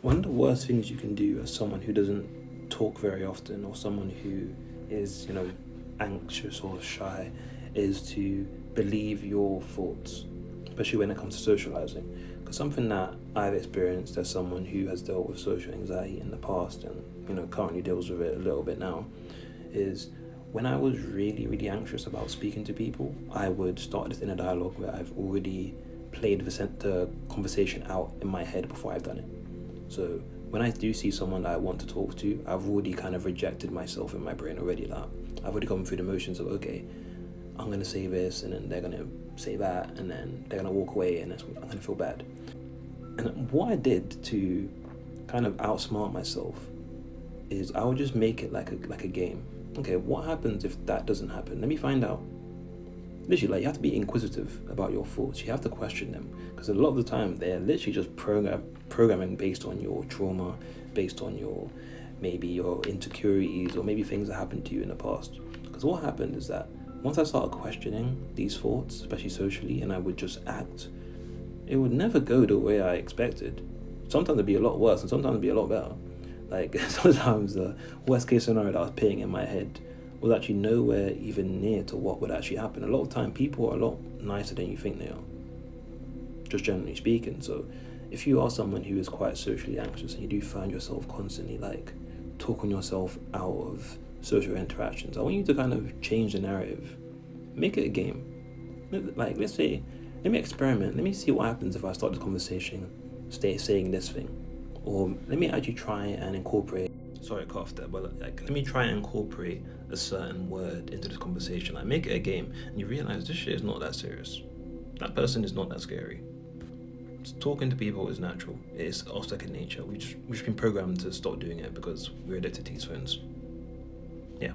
One of the worst things you can do as someone who doesn't talk very often, or someone who is, anxious or shy, is to believe your thoughts, especially when it comes to socializing. Because something that I've experienced as someone who has dealt with social anxiety in the past and, currently deals with it a little bit now, is when I was really, really anxious about speaking to people, I would start this inner dialogue where I've already played the conversation out in my head before I've done it. So when I do see someone that I want to talk to, I've already kind of rejected myself in my brain already. That I've already gone through the motions of, okay, I'm going to say this, and then they're going to say that, and then they're going to walk away, and I'm going to feel bad. And what I did to kind of outsmart myself is I would just make it like a game. Okay, what happens if that doesn't happen? Let me find out. Literally, you have to be inquisitive about your thoughts. You have to question them, because a lot of the time they're literally just programming based on your trauma, based on maybe your insecurities, or maybe things that happened to you in the past. Because what happened is that once I started questioning these thoughts, especially socially, and I would just act, it would never go the way I expected. Sometimes it'd be a lot worse, and sometimes it'd be a lot better. Like, sometimes the worst case scenario that I was playing in my head was actually nowhere even near to what would actually happen. A lot of time, people are a lot nicer than you think they are, just generally speaking. So if you are someone who is quite socially anxious and you do find yourself constantly talking yourself out of social interactions, I want you to kind of change the narrative. Make it a game. Let's say, let me experiment. Let me see what happens if I start this conversation saying this thing. Or let me actually try and incorporate, sorry I coughed there, but let me try and incorporate a certain word into this conversation. Make it a game, and you realize this shit is not that serious. That person is not that scary. Talking to people is natural. It's our second nature. We've just been programmed to stop doing it because we're addicted to these phones. Yeah.